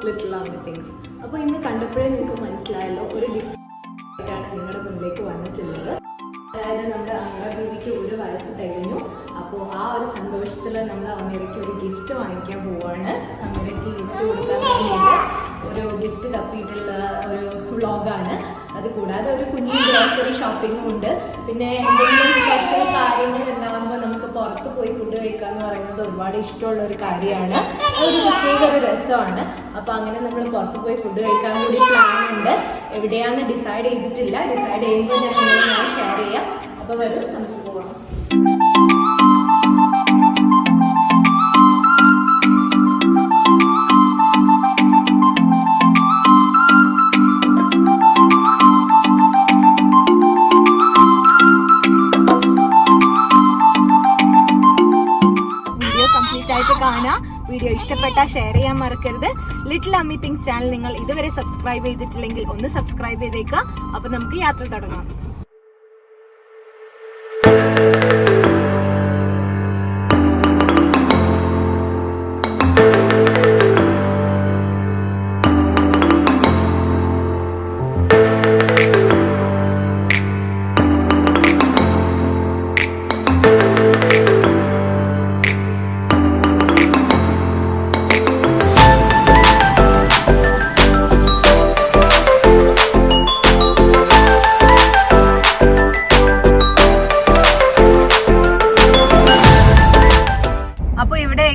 Little അമ്മി things. അപ്പോൾ ഇന്ന് കണ്ടപ്പോഴേ നിങ്ങൾക്ക് മനസ്സിലായല്ലോ ഒരു ഗിഫ്റ്റാണ് നിങ്ങളുടെ മുന്നിലേക്ക് വന്നിട്ടുള്ളത്. അതായത് നമ്മുടെ അമീറ ബീവിക്ക് 1 വയസ്സ് തികഞ്ഞു. അപ്പോൾ ആ ഒരു സന്തോഷത്തിൽ നമ്മൾ അമീറയ്ക്ക് ഒരു ഗിഫ്റ്റ് വാങ്ങിക്കാൻ പോവുകയാണ്. അമീറയ്ക്ക് ഗിഫ്റ്റ് കൊടുക്കാൻ വേണ്ടിയിട്ട് ഒരു ഗിഫ്റ്റ് തപ്പിയിട്ടുള്ള ഒരു വ്ളോഗാണ്. അത് കൂടാതെ ഒരു കുഞ്ഞു ഗ്രോസറി ഷോപ്പിംഗും ഉണ്ട്. പിന്നെ എന്തെങ്കിലും സ്പെഷ്യൽ കാര്യങ്ങൾ ഉണ്ടാകുമ്പോൾ നമുക്ക് പുറത്ത് പോയി ഫുഡ് കഴിക്കുക എന്ന് പറയുന്നത് ഒരുപാട് ഇഷ്ടമുള്ള ഒരു കാര്യമാണ്. അതൊരു പ്രത്യേക ഒരു രസമാണ്. അപ്പോൾ അങ്ങനെ നമ്മൾ പുറത്ത് പോയി ഫുഡ് കഴിക്കാൻ കൂടി പ്ലാൻ ഉണ്ട്. എവിടെയാണെന്ന് ഡിസൈഡ് ചെയ്തിട്ടില്ല. ഡിസൈഡ് ചെയ്യുമ്പോൾ ഞാൻ ഷെയർ ചെയ്യാം. അപ്പോൾ വരും, നമുക്ക് പോകാം. വീഡിയോ ഇഷ്ടപ്പെട്ടാൽ ഷെയർ ചെയ്യാൻ മറക്കരുത്. ലിറ്റിൽ അമ്മി തിങ്സ് ചാനൽ നിങ്ങൾ ഇതുവരെ സബ്സ്ക്രൈബ് ചെയ്തിട്ടില്ലെങ്കിൽ ഒന്ന് സബ്സ്ക്രൈബ് ചെയ്തേക്കുക. അപ്പൊ നമുക്ക് യാത്ര തുടങ്ങാം.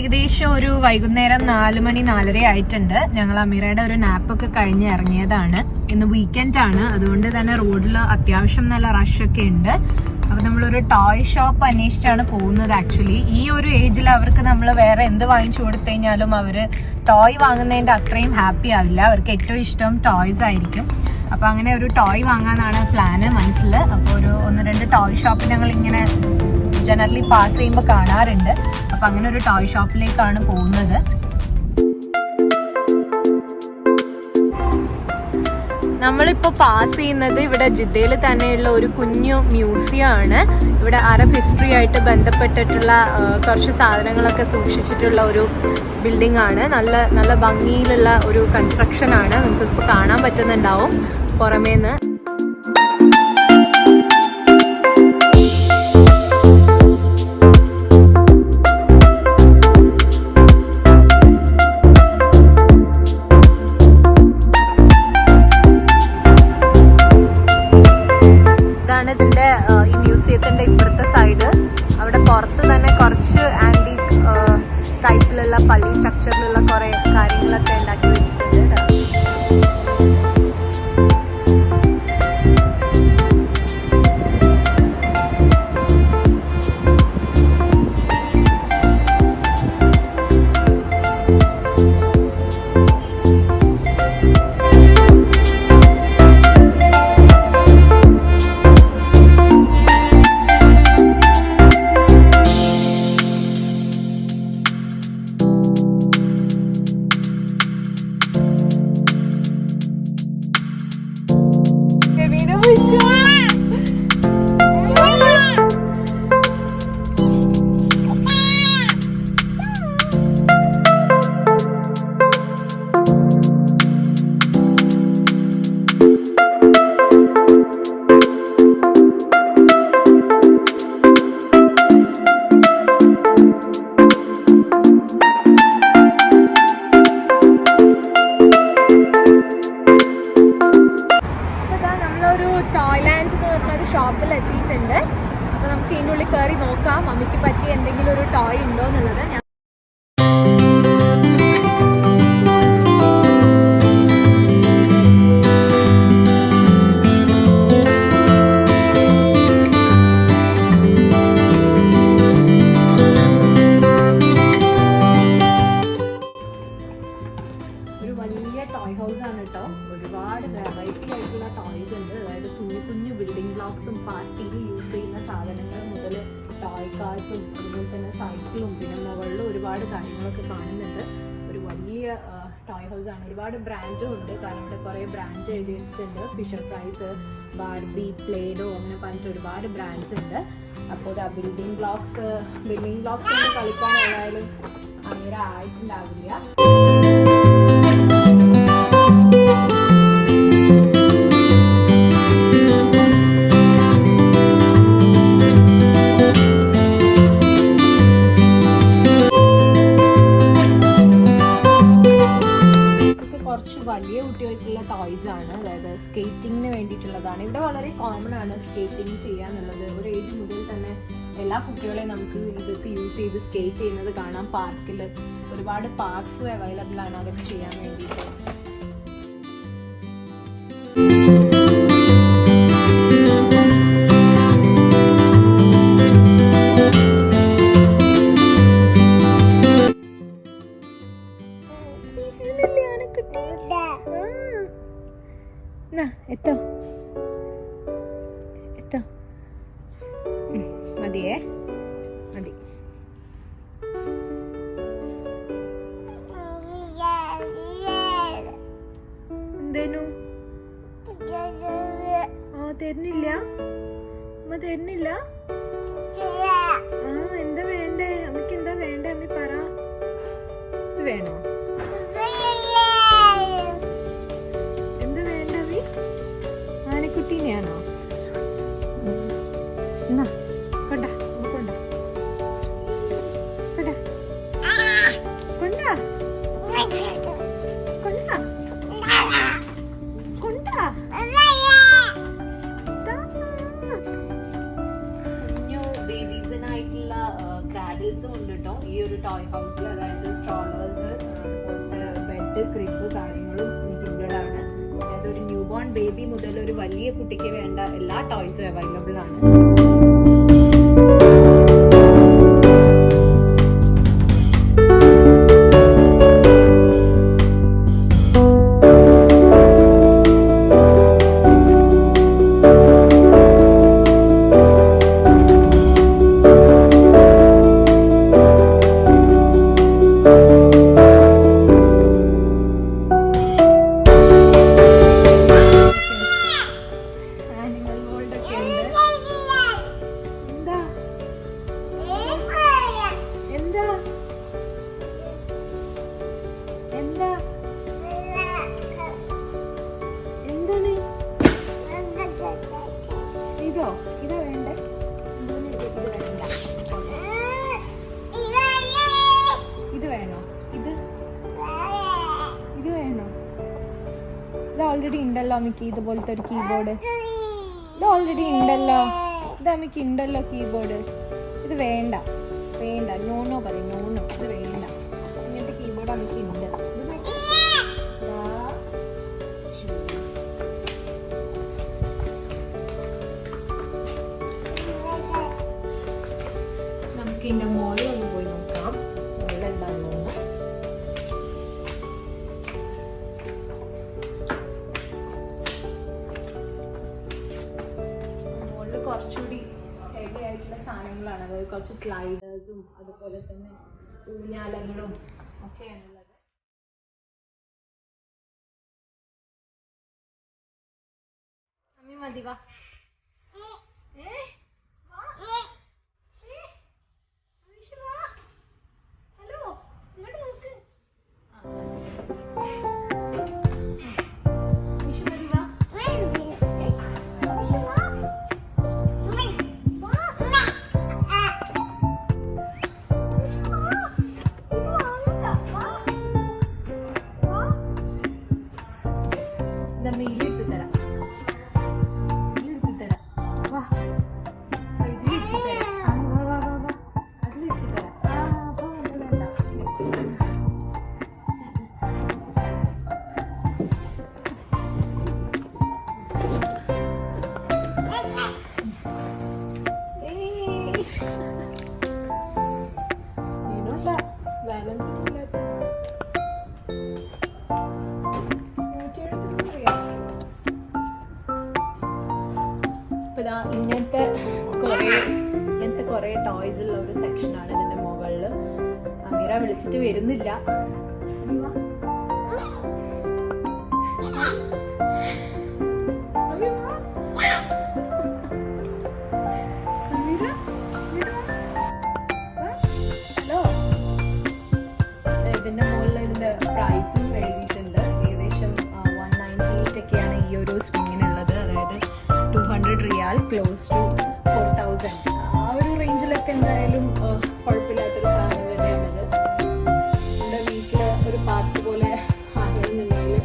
ഏകദേശം ഒരു വൈകുന്നേരം 4 മണി 4:30 ആയിട്ടുണ്ട്. ഞങ്ങൾ അമീറയുടെ ഒരു നാപ്പൊക്കെ കഴിഞ്ഞ് ഇറങ്ങിയതാണ്. ഇന്ന് വീക്കെൻഡ് ആണ്, അതുകൊണ്ട് തന്നെ റോഡിൽ അത്യാവശ്യം നല്ല റഷ് ഒക്കെ ഉണ്ട്. അപ്പൊ നമ്മളൊരു ടോയ് ഷോപ്പ് അന്വേഷിച്ചാണ് പോകുന്നത്. ആക്ച്വലി ഈ ഒരു ഏജിൽ അവർക്ക് നമ്മൾ വേറെ എന്ത് വാങ്ങിച്ചു കൊടുത്തു കഴിഞ്ഞാലും അവര് ടോയ് വാങ്ങുന്നതിന്റെ അത്രയും ഹാപ്പി ആവില്ല. അവർക്ക് ഏറ്റവും ഇഷ്ടം ടോയ്സ് ആയിരിക്കും. അപ്പൊ അങ്ങനെ ഒരു ടോയ് വാങ്ങാനാണ് പ്ലാന് മനസ്സിൽ. അപ്പോൾ ഒരു 1-2 ടോയ് ഷോപ്പ് ഞങ്ങൾ ഇങ്ങനെ ജനറലി പാസ് ചെയ്യുമ്പോൾ കാണാറുണ്ട്. അപ്പൊ അങ്ങനെ ഒരു ടോയ് ഷോപ്പിലേക്കാണ് പോകുന്നത്. നമ്മളിപ്പോ പാസ് ചെയ്യുന്നത് ഇവിടെ ജിദ്ദയിൽ തന്നെയുള്ള ഒരു കുഞ്ഞു മ്യൂസിയം ആണ്. ഇവിടെ അറബ് ഹിസ്റ്ററി ആയിട്ട് ബന്ധപ്പെട്ടിട്ടുള്ള കുറച്ച് സാധനങ്ങളൊക്കെ സൂക്ഷിച്ചിട്ടുള്ള ഒരു ബിൽഡിംഗ് ആണ്. നല്ല നല്ല ഭംഗിയിലുള്ള ഒരു കൺസ്ട്രക്ഷൻ ആണ്. നമുക്കിപ്പോൾ കാണാൻ പറ്റുന്നുണ്ടാവും പുറമേന്ന്. ഇതിന്റെ ഈ മ്യൂസിയത്തിന്റെ ഇപ്പുറത്തെ സൈഡ് അവിടെ പുറത്ത് തന്നെ കുറച്ച് ആന്റിക് ടൈപ്പിലുള്ള പള്ളി സ്ട്രക്ചറിലുള്ള കുറെ കാര്യങ്ങളൊക്കെ ഉണ്ടാക്കി വെച്ചിട്ടുണ്ട്. ഷോപ്പിൽ എത്തിയിട്ടുണ്ട്. അപ്പോൾ നമുക്ക് ഇതിൻ്റെ ഉള്ളിൽ കയറി നോക്കാം മമ്മിക്ക് പറ്റിയ എന്തെങ്കിലും ഒരു ടോയ് ഉണ്ടോ എന്നുള്ളത്. ഒരു വലിയ ടോയ് ഹൗസ് ആണ് കേട്ടോ. ഒരുപാട് വെറൈറ്റി ആയിട്ടുള്ള ടോയ്സ് ഉണ്ട്. അതായത് കുഞ്ഞു കുഞ്ഞു ബിൽഡിംഗ് ബ്ലോക്സും പാർട്ടിയിൽ യൂസ് ചെയ്യുന്ന സാധനങ്ങൾ മുതൽ ടോയ് കാർസും അതുപോലെ തന്നെ സൈക്കിളും പിന്നെ മുകളിലും ഒരുപാട് കാര്യങ്ങളൊക്കെ കാണുന്നുണ്ട്. ഒരു വലിയ ടോയ് ഹൗസ് ആണ്. ഒരുപാട് ബ്രാൻഡും ഉണ്ട്. കാരണം ഇവിടെ കുറേ ബ്രാൻഡ് എഴുതി വെച്ചിട്ടുണ്ട്. ഫിഷർ പ്രൈസ്, ബാർബി, പ്ലേഡോ അങ്ങനെ പറഞ്ഞിട്ട് ഒരുപാട് ബ്രാൻഡ്സ് ഉണ്ട്. അപ്പോൾ ബിൽഡിംഗ് ബ്ലോക്സ് കൊണ്ട് കളിക്കാനായാലും അങ്ങനെ ആയിട്ടുണ്ടാവില്ല. കുറച്ച് വലിയ കുട്ടികൾക്കുള്ള ടോയ്സ് ആണ്, അതായത് സ്കേറ്റിങ്ങിന് വേണ്ടിയിട്ടുള്ളതാണ്. ഇവിടെ വളരെ കോമൺ ആണ് സ്കേറ്റിംഗ് ചെയ്യാന്നുള്ളത്. ഒരു ഏജ് മുതൽ തന്നെ എല്ലാ കുട്ടികളെയും നമുക്ക് ഇതൊക്കെ യൂസ് ചെയ്ത് സ്കേറ്റ് ചെയ്യുന്നത് കാണാം. പാർക്കിൽ ഒരുപാട് പാർക്സ് അവൈലബിൾ ആണ് അതൊക്കെ ചെയ്യാൻ വേണ്ടിയിട്ട്. എത്തോ എത്തോ മതിയേ, മതി. എന്തേനു? തരുന്നില്ല അമ്മ, തരുന്നില്ല. എന്താ വേണ്ടേ അമ്മക്ക്? എന്താ വേണ്ടേ അമ്മ പറ. ഇത് വേണോ? എന്താ വേണ്ട അമ്മ? ആനക്കുട്ടീനെയാണോ? എന്നാ കൊണ്ട കൊണ്ട കൊണ്ട കൊണ്ട കൊണ്ട കൊണ്ട. കുഞ്ഞു ബേബീസിനായിട്ടുള്ള ക്രാഡിൽസും ഉണ്ട് കേട്ടോ ഈ ഒരു ടോയ് ഹൗസിൽ. അതായത് സ്ട്രോളേഴ്സ്, ബെഡ്, ക്രിബ് കാര്യങ്ങളും ഇൻക്ലൂഡഡ് ആണ്. അതായത് ഒരു ന്യൂ ബോൺ ബേബി മുതൽ ഒരു വലിയ കുട്ടിക്ക് വേണ്ട എല്ലാ ടോയ്സും അവൈലബിൾ ആണ്. ഇതോ ഇതാ വേണ്ടേ? ഇത് വേണോ? ഇത് വേണോ? ഇത് ഓൾറെഡി ഉണ്ടല്ലോ അമ്മയ്ക്ക് ഇതുപോലത്തെ ഒരു കീബോർഡ്. ഇത് ഓൾറെഡി ഉണ്ടല്ലോ, ഇത് അമ്മയ്ക്ക് ഉണ്ടല്ലോ കീബോർഡ്. ഇത് വേണ്ട വേണ്ട, നോണോ പറയും, നോണോ. ഇത് വേണ്ട, ഇങ്ങനത്തെ കീബോർഡ് അമ്മയ്ക്ക് ഉണ്ട്. നമുക്ക് ഇതിന്റെ മോളിൽ ഒന്ന് പോയി നോക്കാം മോളിലുണ്ടാകുന്നു. മോളിൽ കുറച്ചുകൂടി ഹെവി ആയിട്ടുള്ള സാധനങ്ങളാണ്, അതായത് കുറച്ച് സ്ലൈഡേഴ്സും അതുപോലെ തന്നെ ഊഞ്ഞാലങ്ങളും ഒക്കെയാണുള്ളത്. അമ്മ മതി വാ. ഇങ്ങനത്തെ കുറേ ടോയ്സ് ഉള്ള ഒരു സെക്ഷനാണ് ഇതിന്റെ മുകളിൽ. അമീറ വിളിച്ചിട്ട് വരുന്നില്ല. ഹലോ, ഇതിന്റെ മുകളിൽ ഇതിന്റെ പ്രൈസും എഴുതിയിട്ടുണ്ട്. ഏകദേശം 198 ഒക്കെയാണ് ഈ ഒരു സ്വിങ്ങിനുള്ളത്. അതായത് 200 റിയാൽ, ക്ലോസ് ടു 4000. ആ ഒരു റേഞ്ചിലൊക്കെ എന്തായാലും കുഴപ്പമില്ലാത്തൊരു സാധനം തന്നെയാണിത്. നമ്മുടെ വീട്ടിൽ ഒരു പാർക്ക് പോലെ ആകണമെന്നുണ്ടെങ്കിൽ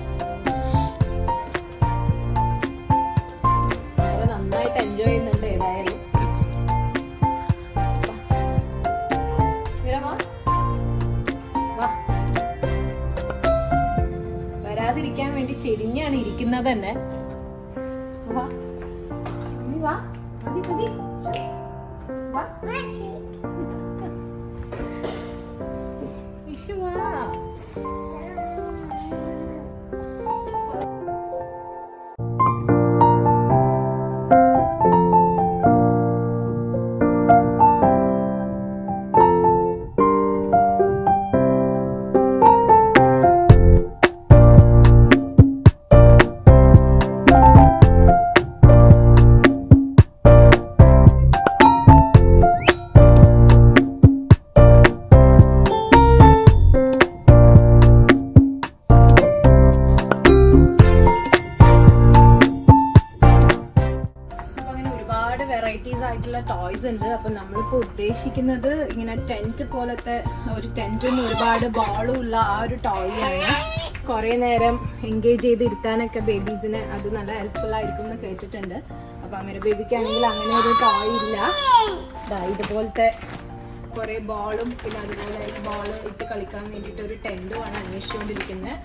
വീഴാതിരിക്കാൻ വേണ്ടി ചെരിഞ്ഞാണ് ഇരിക്കുന്നത് തന്നെ. വാ വാ മതി മതി വാ ഇഷു വാ. വെറൈറ്റീസ് ആയിട്ടുള്ള ടോയ്സ് ഉണ്ട്. അപ്പൊ നമ്മളിപ്പോ ഉദ്ദേശിക്കുന്നത് ഇങ്ങനെ ടെന്റ് പോലത്തെ ഒരു ടെന്റും ഒരുപാട് ബോളും ഉള്ള ആ ഒരു ടോയ് ആണ്. കുറെ നേരം എൻഗേജ് ചെയ്ത് ഇരുത്താനൊക്കെ ബേബീസിന് അത് നല്ല ഹെൽപ്ഫുൾ ആയിരിക്കും എന്ന് കേട്ടിട്ടുണ്ട്. അപ്പൊ അമര ബേബിക്കാണെങ്കിൽ അങ്ങനെ ഒരു ടോയ് ഇല്ല. ഇതുപോലത്തെ കുറെ ബോളും പിന്നെ അതുപോലെ ബോൾ ഇട്ട് കളിക്കാൻ വേണ്ടിയിട്ട് ഒരു ടെന്റും ആണ് അന്വേഷിച്ചുകൊണ്ടിരിക്കുന്നത്.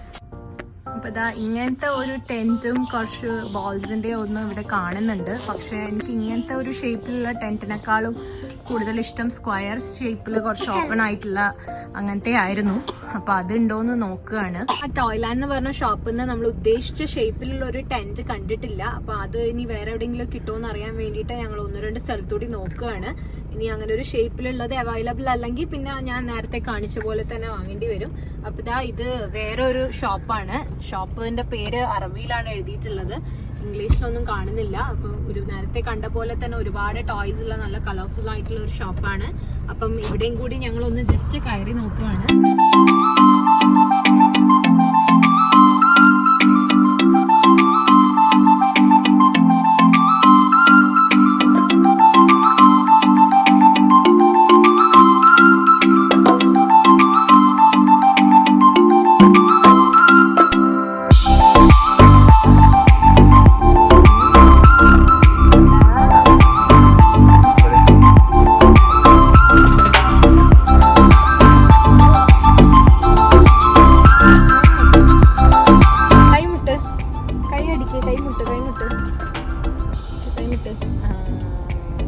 അപ്പൊ ഇതാ ഇങ്ങനത്തെ ഒരു ടെന്റും കുറച്ച് ബോൾസിന്റെ ഒന്നും ഇവിടെ കാണുന്നുണ്ട്. പക്ഷെ എനിക്ക് ഇങ്ങനത്തെ ഒരു ഷേപ്പിലുള്ള ടെന്റിനേക്കാളും കൂടുതൽ ഇഷ്ടം സ്ക്വയർ ഷേപ്പിൽ കുറച്ച് ഓപ്പൺ ആയിട്ടുള്ള അങ്ങനത്തെ ആയിരുന്നു. അപ്പൊ അതുണ്ടോന്ന് നോക്കുകയാണ്. ആ ടോയ്ലാൻഡ് എന്ന് പറഞ്ഞ ഷോപ്പിൽ നിന്ന് നമ്മൾ ഉദ്ദേശിച്ച ഷേപ്പിലുള്ള ഒരു ടെന്റ് കണ്ടിട്ടില്ല. അപ്പൊ അത് ഇനി വേറെ എവിടെയെങ്കിലും കിട്ടുമോ അറിയാൻ വേണ്ടിയിട്ട് ഞങ്ങൾ 1-2 സ്ഥലത്തൂടി നോക്കുകയാണ്. ഇനി അങ്ങനെ ഒരു ഷേപ്പിലുള്ളത് അവൈലബിൾ അല്ലെങ്കിൽ പിന്നെ ഞാൻ നേരത്തെ കാണിച്ച പോലെ തന്നെ വാങ്ങേണ്ടി വരും. അപ്പൊ ഇതാ ഇത് വേറെ ഒരു ഷോപ്പാണ്. ഷോപ്പിന്റെ പേര് അറബിയിലാണ് എഴുതിയിട്ടുള്ളത്, ഇംഗ്ലീഷിലൊന്നും കാണുന്നില്ല. അപ്പം ഒരു നേരത്തെ കണ്ട പോലെ തന്നെ ഒരുപാട് ടോയ്സ് ഉള്ള നല്ല കളർഫുൾ ആയിട്ടുള്ള ഒരു ഷോപ്പാണ്. അപ്പം ഇവിടെയും കൂടി ഞങ്ങൾ ഒന്ന് ജസ്റ്റ് കയറി നോക്കുവാണ്.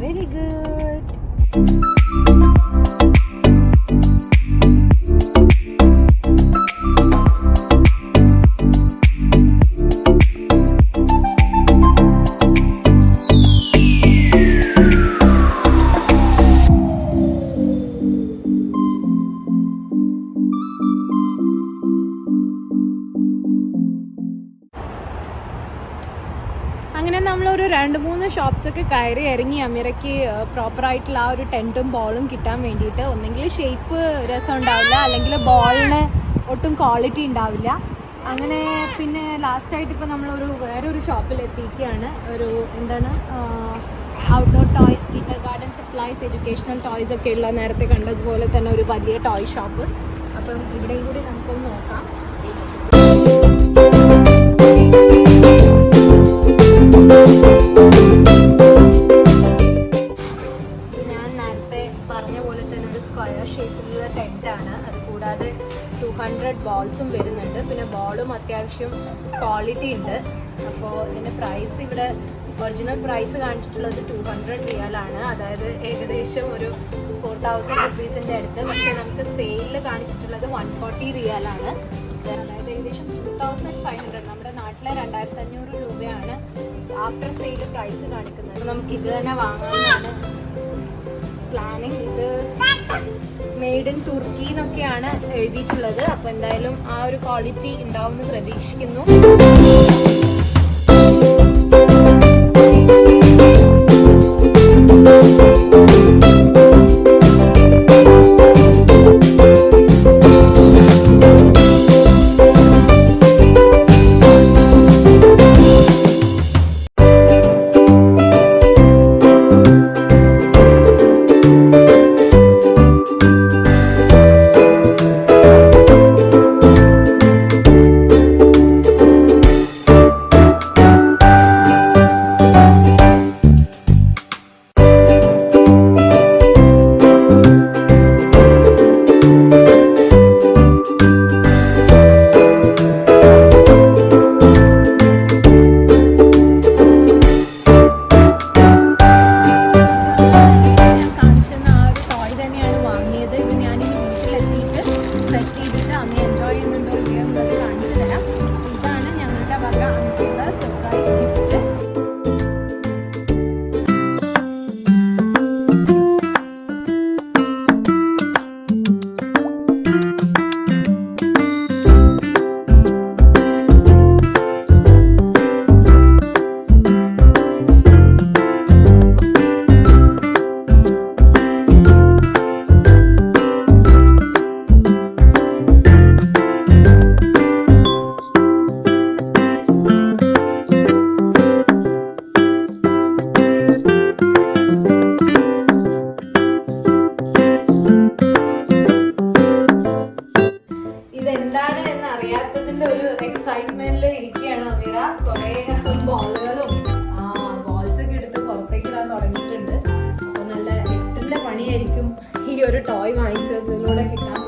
Very good. അങ്ങനെ നമ്മളൊരു 2-3 ഷോപ്സ് ഒക്കെ കയറി ഇറങ്ങി അമീറയ്ക്ക് പ്രോപ്പറായിട്ടുള്ള ആ ഒരു ടെന്റും ബോളും കിട്ടാൻ വേണ്ടിയിട്ട്. ഒന്നെങ്കിൽ ഷേപ്പ് രസം ഉണ്ടാവില്ല, അല്ലെങ്കിൽ ബോളിന് ഒട്ടും ക്വാളിറ്റി ഉണ്ടാവില്ല. അങ്ങനെ പിന്നെ ലാസ്റ്റായിട്ട് ഇപ്പോൾ നമ്മളൊരു വേറൊരു ഷോപ്പിൽ എത്തിയിരിക്കുകയാണ്. ഒരു എന്താണ് outdoor toys, Kinder garden supplies, educational toys ഒക്കെ ഉള്ള നേരത്തെ കണ്ടതുപോലെ തന്നെ ഒരു വലിയ ടോയ് ഷോപ്പ്. അപ്പം ഇവിടെയും കൂടി നമുക്കൊന്ന് നോക്കാം. ഞാൻ നേരത്തെ പറഞ്ഞ പോലെ തന്നെ ഒരു സ്ക്വയർ ഷേപ്പിലുള്ള ടെന്റാണ്. അത് കൂടാതെ 200 ബോൾസും വരുന്നുണ്ട്. പിന്നെ ബോളും അത്യാവശ്യം ക്വാളിറ്റി ഉണ്ട്. അപ്പോൾ ഇതിൻ്റെ പ്രൈസ് ഇവിടെ ഒറിജിനൽ പ്രൈസ് കാണിച്ചിട്ടുള്ളത് 200 റിയാലാണ്. അതായത് ഏകദേശം ഒരു 4000 റുപ്പീസിൻ്റെ അടുത്ത്. പക്ഷേ നമുക്ക് സെയിലിൽ കാണിച്ചിട്ടുള്ളത് 140 റിയാലാണ്. അതായത് ഏകദേശം 2500, നമ്മുടെ നാട്ടിലെ 2500 രൂപയാണ് ആഫ്റ്റർ സെയിൽ പ്രൈസ് കാണിക്കുന്നത്. നമുക്ക് ഇത് തന്നെ വാങ്ങാനാണ് പ്ലാനിങ്. ഇത് മെയ്ഡ് ഇൻ തുർക്കി എന്നൊക്കെയാണ് എഴുതിയിട്ടുള്ളത്. അപ്പോൾ എന്തായാലും ആ ഒരു ക്വാളിറ്റി ഉണ്ടാവുമെന്ന് പ്രതീക്ഷിക്കുന്നു. എക്സൈറ്റ്മെന്റിൽ ഇരിക്കുകയാണ് അമീറ. കുറെ ബോളുകളും ബോൾസ് ഒക്കെ എടുത്ത് പുറത്തേക്ക് ഇടാൻ തുടങ്ങിയിട്ടുണ്ട്. അപ്പൊ നല്ല 8ന്റെ പണിയായിരിക്കും ഈ ഒരു ടോയ് വാങ്ങിച്ചതിലൂടെ കിട്ടാൻ